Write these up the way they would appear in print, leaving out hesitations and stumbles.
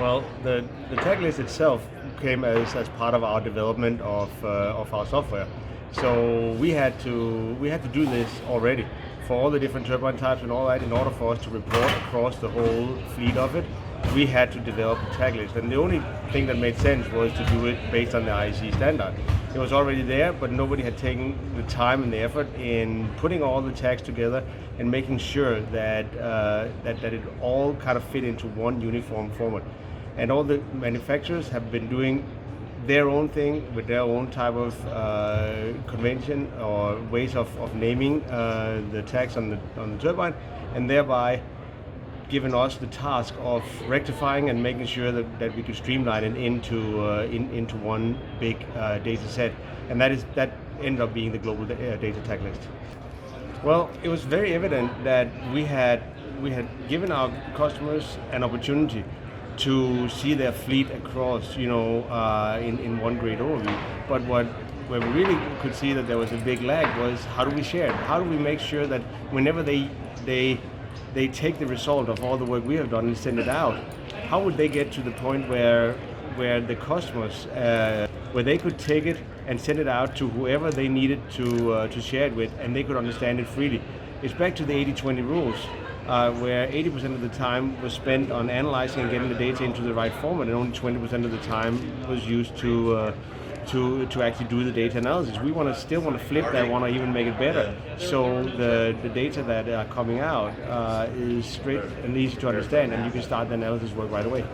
Well, the tag list itself came as part of our development of our software. So we had to do this already for all the different turbine types and all that. In order for us to report across the whole fleet of it, we had to develop a tag list. And the only thing that made sense was to do it based on the IEC standard. It was already there, but nobody had taken the time and the effort in putting all the tags together and making sure that that it all kind of fit into one uniform format. And all the manufacturers have been doing their own thing with their own type of convention or ways of naming the tags on the turbine, and thereby given us the task of rectifying and making sure that we could streamline it into one big data set, and that ended up being the global data tag list. Well, it was very evident that we had given our customers an opportunity to see their fleet across, in one great overview. But where we really could see that there was a big lag was, how do we share it? How do we make sure that whenever they take the result of all the work we have done and send it out, how would they get to the point where the customers, where they could take it and send it out to whoever they needed to share it with, and they could understand it freely? It's back to the 80-20 rules, where 80% of the time was spent on analyzing and getting the data into the right format, and only 20% of the time was used to actually do the data analysis. We still want to flip that one or even make it better. So the data that are coming out is straight and easy to understand, and you can start the analysis work right away.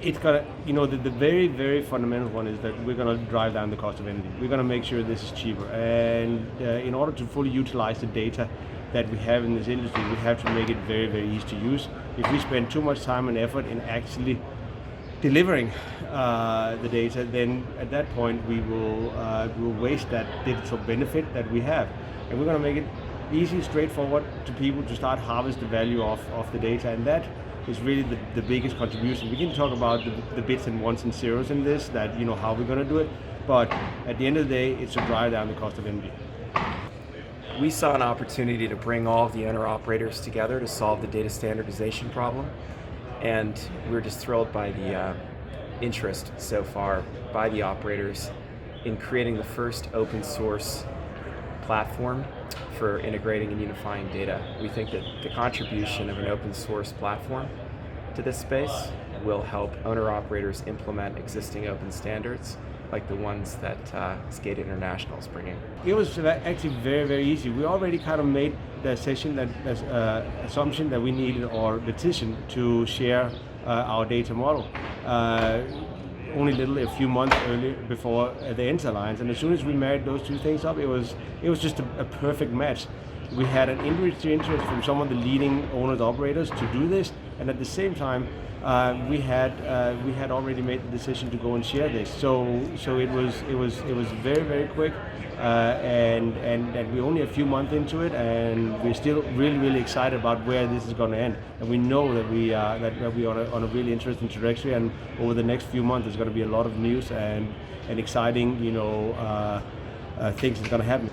It's gonna, the very, very fundamental one is that we're gonna drive down the cost of energy. We're gonna make sure this is cheaper, and in order to fully utilize the data that we have in this industry, we have to make it very, very easy to use. If we spend too much time and effort in actually delivering the data, then at that point we will waste that digital benefit that we have. And we're going to make it easy, straightforward to people to start harvest the value of the data, and that is really the biggest contribution. We can talk about the bits and ones and zeros in this, that how we're going to do it, but at the end of the day, it's to drive down the cost of energy. We saw an opportunity to bring all of the owner-operators together to solve the data standardization problem, and we're just thrilled by the interest so far by the operators in creating the first open source platform for integrating and unifying data. We think that the contribution of an open source platform to this space will help owner-operators implement existing open standards like the ones that SCADA International is bringing. It was actually very, very easy. We already kind of made the assumption that we needed, or decision, to share our data model. Only a few months earlier before the ENTR lines, and as soon as we married those two things up, it was just a perfect match. We had an industry interest from some of the leading owners operators to do this, and at the same time, we had already made the decision to go and share this. So it was very, very quick, and we're only a few months into it, and we're still really, really excited about where this is going to end. And we know that we are on a really interesting trajectory, and over the next few months, there's going to be a lot of news and exciting, things that's going to happen.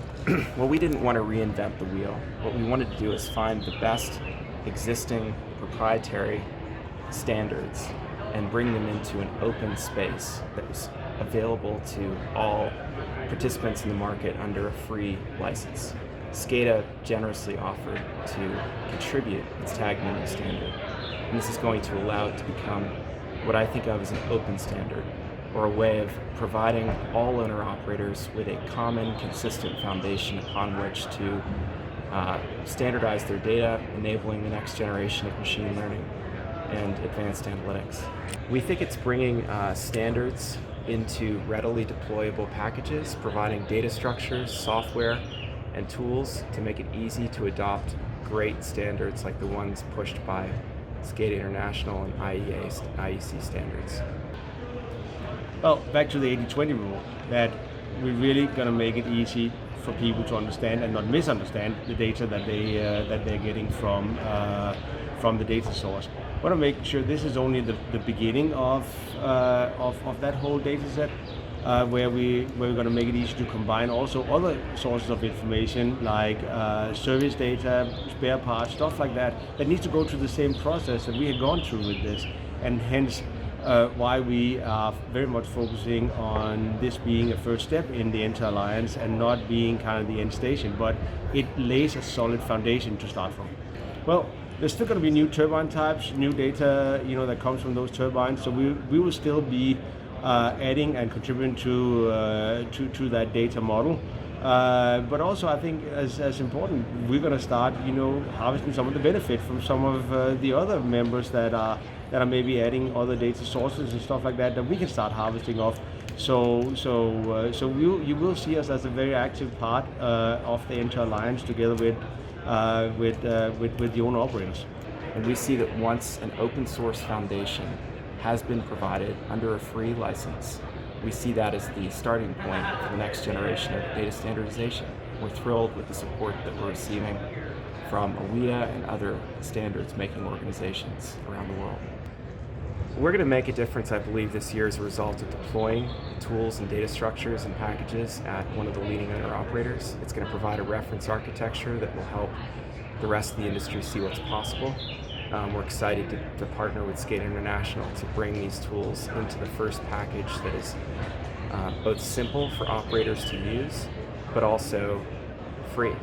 Well, we didn't want to reinvent the wheel. What we wanted to do is find the best existing proprietary standards and bring them into an open space that was available to all participants in the market under a free license. SCADA generously offered to contribute its tag menu standard, and this is going to allow it to become what I think of as an open standard, or a way of providing all owner-operators with a common, consistent foundation upon which to standardize their data, enabling the next generation of machine learning and advanced analytics. We think it's bringing standards into readily deployable packages, providing data structures, software, and tools to make it easy to adopt great standards like the ones pushed by SCADA International and IEC standards. Well, back to the 80-20 rule, that we're really going to make it easy for people to understand and not misunderstand the data that they're getting from the data source. I want to make sure this is only the beginning of that whole data set, where we're going to make it easy to combine also other sources of information like service data, spare parts, stuff like that needs to go through the same process that we had gone through with this. and hence why we are very much focusing on this being a first step in the ENTR Alliance and not being kind of the end station, but it lays a solid foundation to start from. Well, there's still going to be new turbine types, new data, that comes from those turbines. So we will still be adding and contributing to that data model. But also, I think as important, we're going to start, harvesting some of the benefit from some of the other members that are maybe adding other data sources and stuff like that we can start harvesting off. So you will see us as a very active part of the ENTR Alliance together with the owner operators. And we see that once an open source foundation has been provided under a free license, we see that as the starting point for the next generation of data standardization. We're thrilled with the support that we're receiving from AWIDA and other standards making organizations around the world. We're going to make a difference, I believe, this year as a result of deploying tools and data structures and packages at one of the leading owner operators. It's going to provide a reference architecture that will help the rest of the industry see what's possible. We're excited to partner with SCADA International to bring these tools into the first package that is both simple for operators to use, but also free.